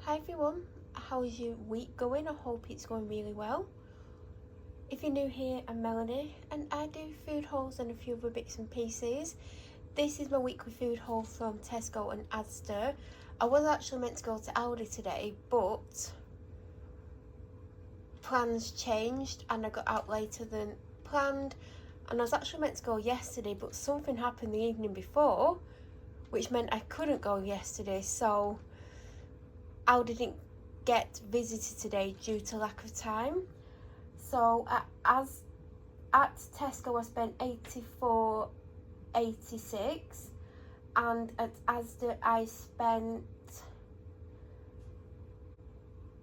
Hi everyone, how's your week going? I hope it's going really well. If you're new here, I'm Melanie and I do food hauls and a few other bits and pieces. This is my weekly food haul from Tesco and Asda. I was actually meant to go to Aldi today, but plans changed and I got out later than planned, and I was actually meant to go yesterday, but something happened the evening before which meant I couldn't go yesterday, so I didn't get visited today due to lack of time. So at Tesco I spent £84.86, and at Asda I spent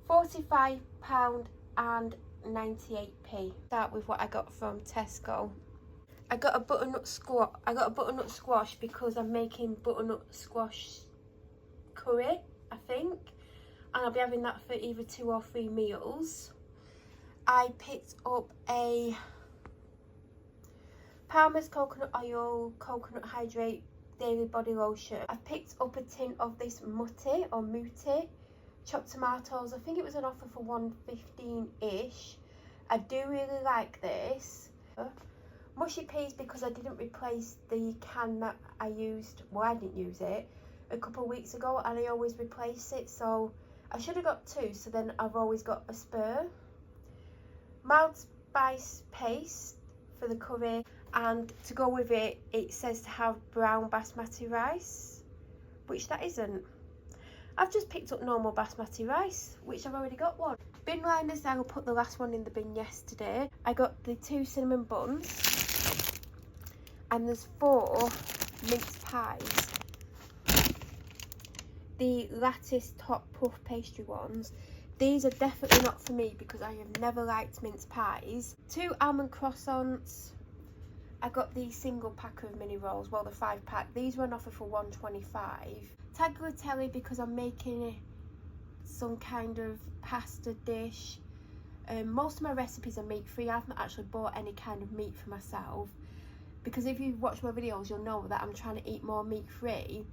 £45.98. Start with what I got from Tesco. I got a butternut squash because I'm making butternut squash curry, I think, and I'll be having that for either 2 or 3 meals. I picked up a Palmer's coconut oil, coconut hydrate daily body lotion. I picked up a tin of this mutti chopped tomatoes. I think it was an offer for $1.15-ish. I do really like this. Mushy peas because I didn't replace the can that I used, well I didn't use it, a couple of weeks ago, and I always replace it, so I should have got 2, so then I've always got a spare. Mild spice paste for the curry, and to go with it, it says to have brown basmati rice, which that isn't. I've just picked up normal basmati rice, which I've already got one. Bin liners, I will put the last one in the bin yesterday. I got the 2 cinnamon buns, and there's 4 mince pies. The lattice top puff pastry ones. These are definitely not for me because I have never liked mince pies. 2 almond croissants. I got the single pack of mini rolls, well the 5 pack. These were on offer for $1.25. Tagliatelle because I'm making some kind of pasta dish. Most of my recipes are meat free. I've not actually bought any kind of meat for myself, because if you've watched my videos you'll know that I'm trying to eat more meat free.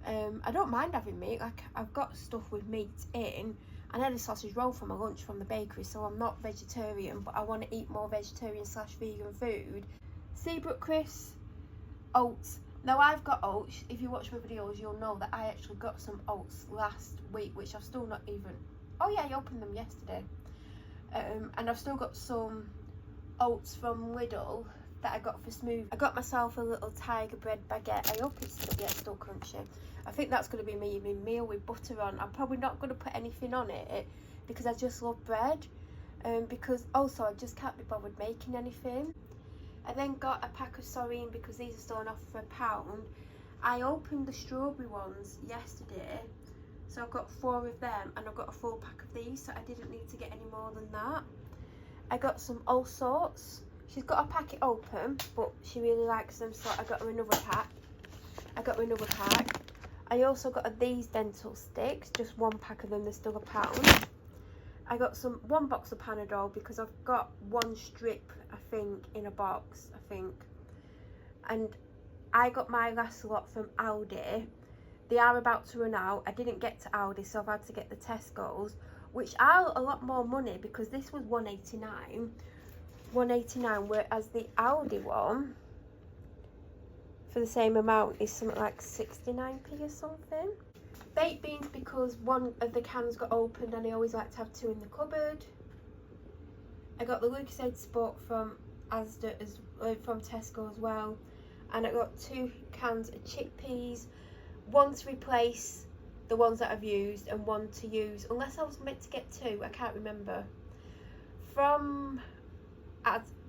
I don't mind having meat, like I've got stuff with meat in. I had a sausage roll for my lunch from the bakery, so I'm not vegetarian, but I want to eat more vegetarian / vegan food. Seabrook crisps, oats. Now I've got oats. If you watch my videos you'll know that I actually got some oats last week, which I've still not even, oh yeah, I opened them yesterday. And I've still got some oats from Lidl that I got for smoothie. I got myself a little tiger bread baguette. I hope it's still crunchy. I think that's going to be my evening meal with butter on. I'm probably not going to put anything on it because I just love bread, because also I just can't be bothered making anything. I then got a pack of sorrine because these are still on offer for £1. I opened the strawberry ones yesterday, so I've got 4 of them, and I've got a full pack of these, so I didn't need to get any more than that. I got some all sorts. She's got a packet open, but she really likes them, so I got her another pack. I also got these dental sticks, just 1 pack of them, they're still £1. I got 1 box of Panadol because I've got 1 strip, I think, in a box, I think. And I got my last lot from Aldi. They are about to run out. I didn't get to Aldi, so I've had to get the Tesco's, which are a lot more money because this was $1.89, whereas the Aldi one for the same amount is something like 69p or something. Baked beans because 1 of the cans got opened and I always like to have 2 in the cupboard. I got the Lucozade Sport from Asda from Tesco as well, and I got 2 cans of chickpeas, 1 to replace the ones that I've used and 1 to use, unless I was meant to get 2, I can't remember.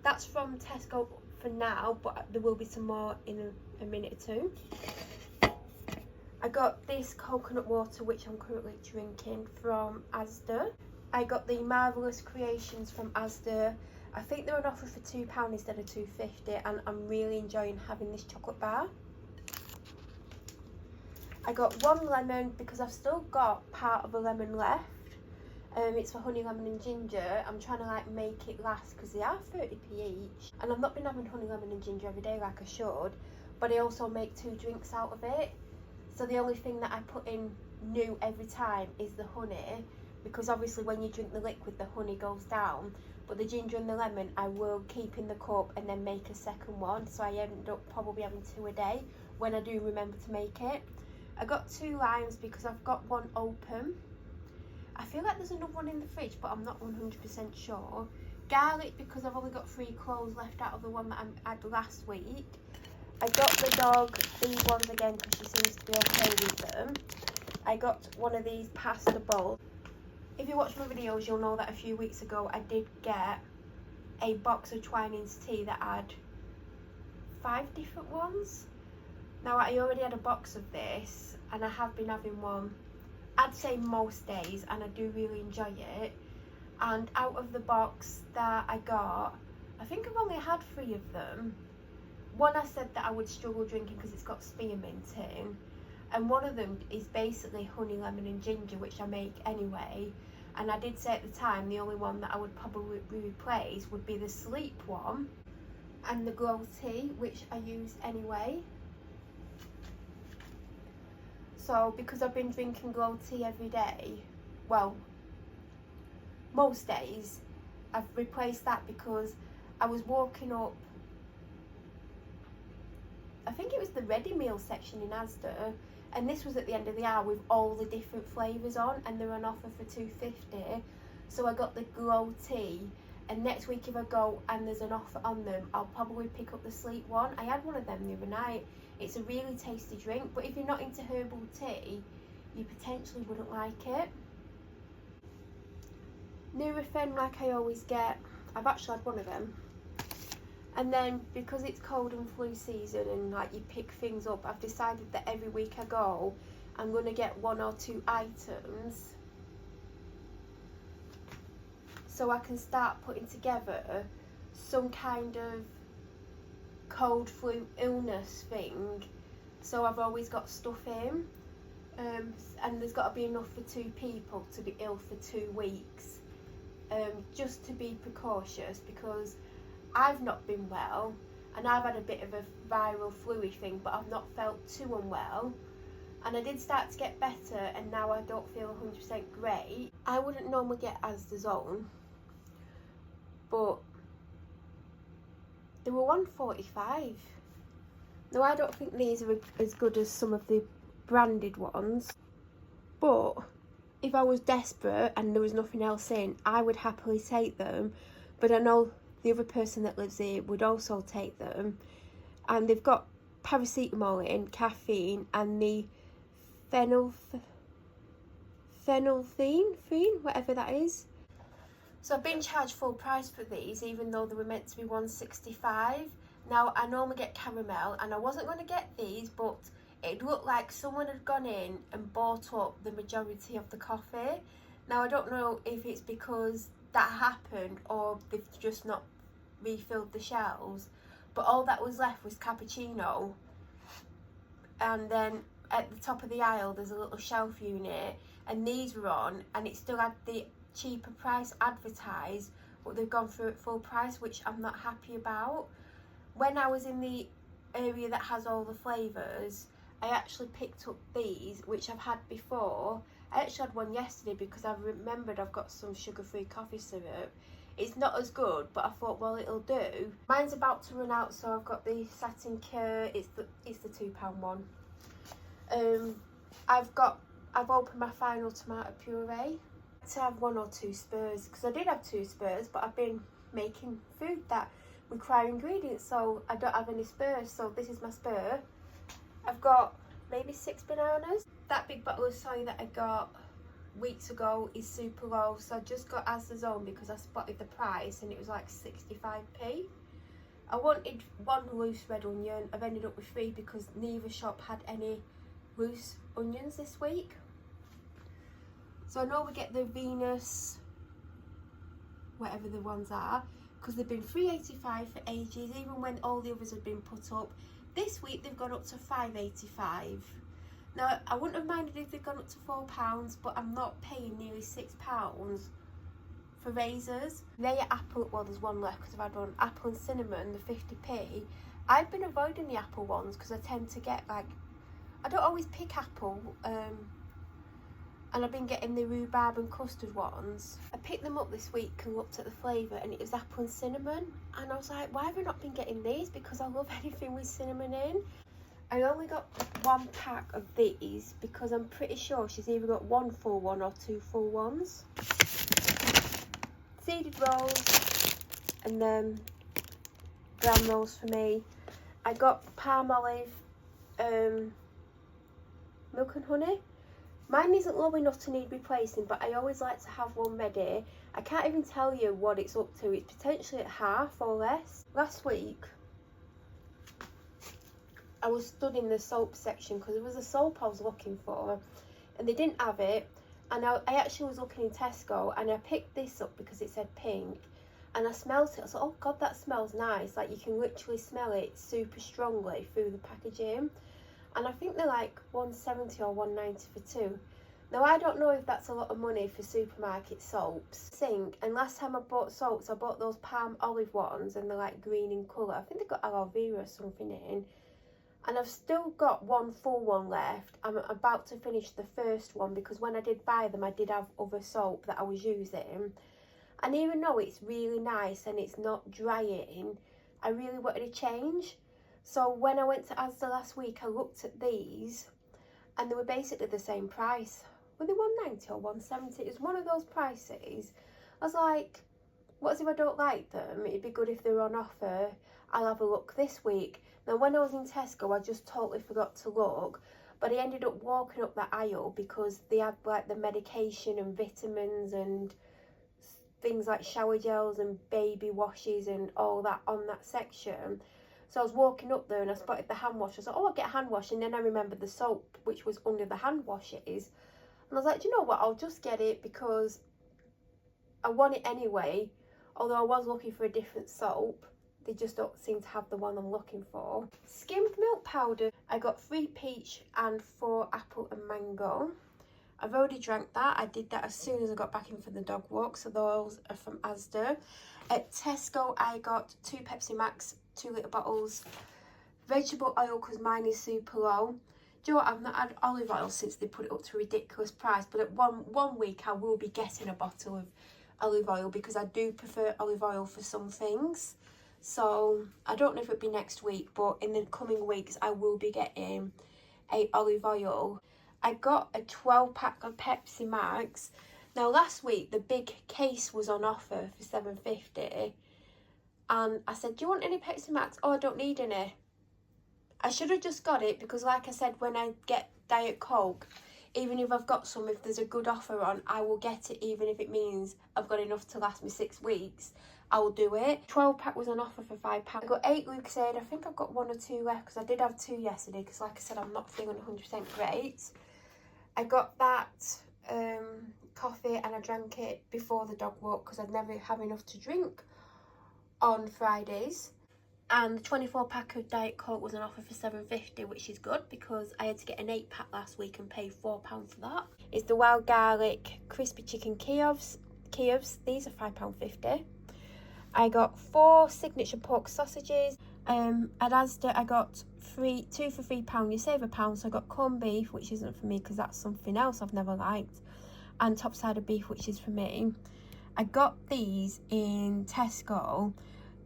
That's from Tesco for now, but there will be some more in a minute or 2. I got this coconut water, which I'm currently drinking, from Asda. I got the Marvellous Creations from Asda. I think they're on offer for £2 instead of $2.50, and I'm really enjoying having this chocolate bar. I got 1 lemon because I've still got part of a lemon left. It's for honey, lemon and ginger. I'm trying to like make it last because they are 30p each, and I've not been having honey, lemon and ginger every day like I should, but I also make 2 drinks out of it. So the only thing that I put in new every time is the honey, because obviously when you drink the liquid the honey goes down, but the ginger and the lemon I will keep in the cup and then make a second one, so I end up probably having 2 a day when I do remember to make it. I got 2 limes because I've got one open. I feel like there's another one in the fridge, but I'm not 100% sure. Garlic because I've only got 3 cloves left out of the one that I had last week. I got the dog these ones again because she seems to be okay with them. I got one of these pasta bowls. If you watch my videos, you'll know that a few weeks ago I did get a box of Twinings tea that had 5 different ones. Now I already had a box of this and I have been having one, I'd say most days, and I do really enjoy it. And out of the box that I got, I think I've only had 3 of them. One I said that I would struggle drinking because it's got spearmint in, and one of them is basically honey, lemon and ginger, which I make anyway. And I did say at the time the only one that I would probably replace would be the sleep one and the glow tea, which I use anyway. So because I've been drinking glow tea every day, well, most days, I've replaced that because I was walking up, I think it was the ready meal section in Asda, and this was at the end of the aisle with all the different flavours on, and they're on offer for £2.50. So I got the glow tea, and next week if I go and there's an offer on them, I'll probably pick up the sleep one. I had one of them the other night. It's a really tasty drink, but if you're not into herbal tea, you potentially wouldn't like it. Nurofen, like I always get, I've actually had one of them. And then because it's cold and flu season and like you pick things up, I've decided that every week I go, I'm going to get 1 or 2 items so I can start putting together some kind of cold flu illness thing. So I've always got stuff in, and there's got to be enough for 2 people to be ill for 2 weeks, just to be precautious, because I've not been well and I've had a bit of a viral flu-y thing, but I've not felt too unwell, and I did start to get better and now I don't feel 100% great. I wouldn't normally get Asda's own, but they were £1.45. Now I don't think these are as good as some of the branded ones, but if I was desperate and there was nothing else in, I would happily take them. But I know the other person that lives here would also take them, and they've got paracetamol in, caffeine, and the phenylphene, whatever that is. So I've been charged full price for these, even though they were meant to be £1.65. Now I normally get caramel, and I wasn't going to get these, but it looked like someone had gone in and bought up the majority of the coffee. Now I don't know if it's because that happened or they've just not refilled the shelves, but all that was left was cappuccino, and then at the top of the aisle there's a little shelf unit and these were on, and it still had the cheaper price advertised, but they've gone through at full price, which I'm not happy about. When I was in the area that has all the flavours, I actually picked up these, which I've had before. I actually had one yesterday because I remembered I've got some sugar-free coffee syrup. It's not as good, but I thought, well, it'll do. Mine's about to run out, so I've got the Satin Cure. It's the £2 one. I've opened my final tomato puree to have 1 or 2 spurs, because I did have 2 spurs, but I've been making food that require ingredients, so I don't have any spurs. So this is my spur. I've got maybe 6 bananas. That big bottle of soy that I got weeks ago is super low, so I just got Asda's own because I spotted the price and it was like 65p. I wanted 1 loose red onion. I've ended up with 3 because neither shop had any loose onions this week. So I know we get the Venus, whatever the ones are, because they've been £3.85 for ages, even when all the others have been put up. This week they've gone up to £5.85. Now I wouldn't have minded if they'd gone up to £4, but I'm not paying nearly £6 for razors. They are apple, well there's one left because I've had one, apple and cinnamon, the 50p. I've been avoiding the apple ones because I tend to get like, I don't always pick apple, and I've been getting the rhubarb and custard ones. I picked them up this week and looked at the flavour, and it was apple and cinnamon, and I was like, why have I not been getting these? Because I love anything with cinnamon in. I only got one pack of these because I'm pretty sure she's either got one full one or two full ones. Seeded rolls, and then brown rolls for me. I got palm olive, milk and honey. Mine isn't low enough to need replacing, but I always like to have one ready. I can't even tell you what it's up to. It's potentially at half or less. Last week, I was stood in the soap section because there was a soap I was looking for and they didn't have it. And I actually was looking in Tesco, and I picked this up because it said pink, and I smelled it. I was like, oh God, that smells nice. Like, you can literally smell it super strongly through the packaging. And I think they're like $1.70 or $1.90 for two. Now, I don't know if that's a lot of money for supermarket soaps. And last time I bought soaps, I bought those palm olive ones, and they're like green in colour. I think they've got aloe vera or something in. And I've still got one full one left. I'm about to finish the first one because when I did buy them, I did have other soap that I was using. And even though it's really nice and it's not drying, I really wanted a change. So when I went to Asda last week, I looked at these and they were basically the same price. Were they $1.90 or $1.70? It was one of those prices. I was like, what if I don't like them? It'd be good if they were on offer. I'll have a look this week. Now, when I was in Tesco, I just totally forgot to look, but I ended up walking up that aisle because they had like the medication and vitamins and things like shower gels and baby washes and all that on that section. So I was walking up there and I spotted the hand wash. I was like, oh, I'll get a hand wash. And then I remembered the soap, which was under the hand washes. And I was like, do you know what? I'll just get it because I want it anyway. Although I was looking for a different soap. They just don't seem to have the one I'm looking for. Skimmed milk powder. I got 3 peach and 4 apple and mango. I've already drank that. I did that as soon as I got back in for the dog walk. So those are from Asda. At Tesco, I got 2 Pepsi Max, 2 litre bottles. Vegetable oil because mine is super low. Do you know what? I've not had olive oil since they put it up to a ridiculous price. But at one week, I will be getting a bottle of olive oil because I do prefer olive oil for some things. So I don't know if it'll be next week, but in the coming weeks I will be getting a olive oil. I got a 12-pack of Pepsi Max. Now last week the big case was on offer for $7.50, and I said, do you want any Pepsi Max? Oh, I don't need any. I should have just got it because, like I said, when I get Diet Coke, even if I've got some, if there's a good offer on, I will get it, even if it means I've got enough to last me 6 weeks. I will do it. 12-pack was on offer for £5. I got 8 Lucozade. I think I've got 1 or 2 left because I did have 2 yesterday because, like I said, I'm not feeling 100% great. I got that coffee and I drank it before the dog walk because I'd never have enough to drink on Fridays. And the 24-pack of Diet Coke was on offer for $7.50, which is good because I had to get an 8-pack last week and pay £4 for that. It's the wild garlic crispy chicken Kievs. These are £5.50. I got 4 signature pork sausages. At Asda, I got 2 for £3. You save £1. So I got corned beef, which isn't for me because that's something else I've never liked, and topside beef, which is for me. I got these in Tesco.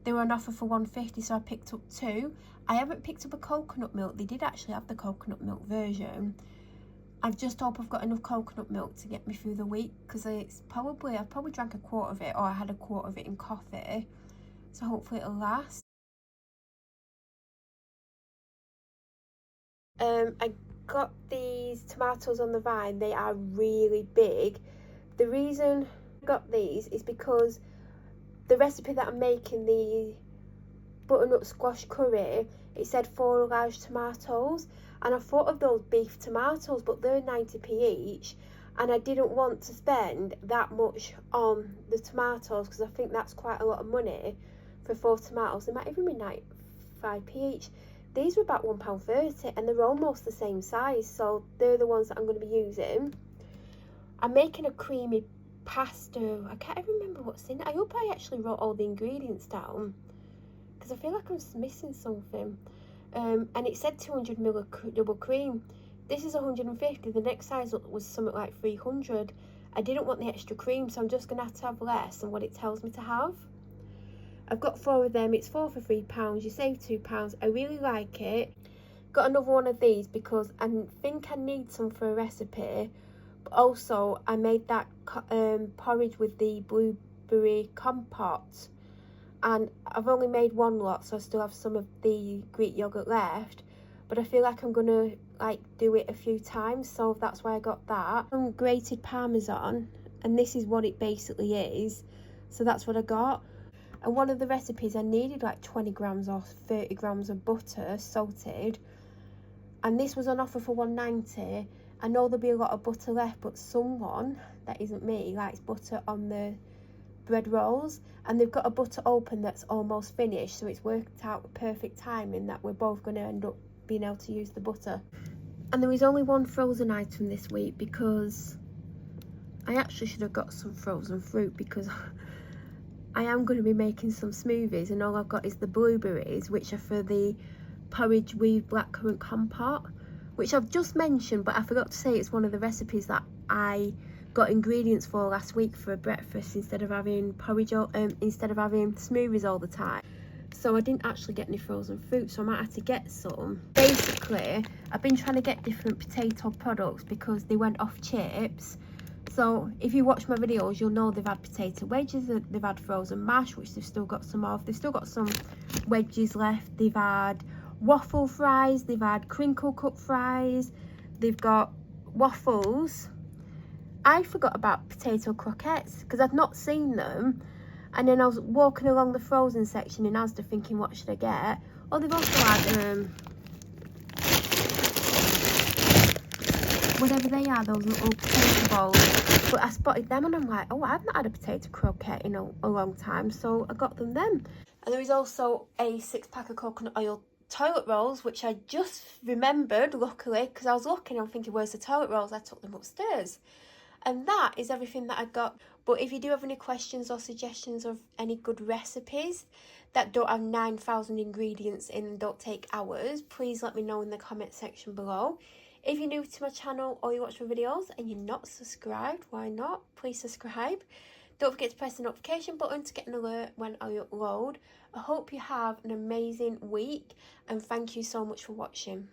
They were on offer for $1.50, so I picked up 2. I haven't picked up a coconut milk. They did actually have the coconut milk version. I just hope I've got enough coconut milk to get me through the week because I've probably drank a quart of it, or I had a quart of it in coffee. So hopefully it'll last. I got these tomatoes on the vine. They are really big. The reason I got these is because the recipe that I'm making, the butternut squash curry, it said 4 large tomatoes, and I thought of those beef tomatoes, but they're 90p each, and I didn't want to spend that much on the tomatoes because I think that's quite a lot of money for 4 tomatoes. They might even be 95p each. These were about £1.30 and they're almost the same size, so they're the ones that I'm going to be using. I'm making a creamy pasta. I can't even remember what's in it. I hope I actually wrote all the ingredients down because I feel like I'm missing something. And it said 200ml of double cream. This is 150. The next size was something like 300. I didn't want the extra cream, so I'm just going to have less than what it tells me to have. I've got 4 of them. It's 4 for £3. You save £2. I really like it. Got another one of these because I think I need some for a recipe. But also, I made that porridge with the blueberry compote. And I've only made one lot, so I still have some of the Greek yogurt left. But I feel like I'm going to do it a few times, so that's why I got that. Some grated parmesan, and this is what it basically is. So that's what I got. And one of the recipes I needed like 20 grams or 30 grams of butter salted, and this was on offer for £1.90. I know there'll be a lot of butter left, but someone that isn't me likes butter on the bread rolls, and they've got a butter open that's almost finished, so it's worked out perfect timing that we're both going to end up being able to use the butter. And there is only one frozen item this week because I actually should have got some frozen fruit, because I am going to be making some smoothies, and all I've got is the blueberries, which are for the porridge with blackcurrant compote, which I've just mentioned, but I forgot to say it's one of the recipes that I got ingredients for last week for breakfast instead of having porridge, instead of having smoothies all the time. So I didn't actually get any frozen fruit, so I might have to get some. Basically, I've been trying to get different potato products because they went off chips. So if you watch my videos, you'll know they've had potato wedges, they've had frozen mash, which they've still got some of. They've still got some wedges left. They've had waffle fries, they've had crinkle cut fries, they've got waffles. I forgot about potato croquettes because I'd not seen them. And then I was walking along the frozen section in Asda thinking, what should I get? Oh, they've also had whatever they are, those little potato balls. But I spotted them and I'm like, oh, I've not had a potato croquette in a long time, so I got them then. And there is also a 6-pack of coconut oil toilet rolls, which I just remembered, luckily, because I was looking and thinking, where's the toilet rolls? I took them upstairs. And that is everything that I got. But if you do have any questions or suggestions of any good recipes that don't have 9,000 ingredients in and don't take hours, please let me know in the comment section below. If you're new to my channel or you watch my videos and you're not subscribed, why not? Please subscribe. Don't forget to press the notification button to get an alert when I upload. I hope you have an amazing week, and thank you so much for watching.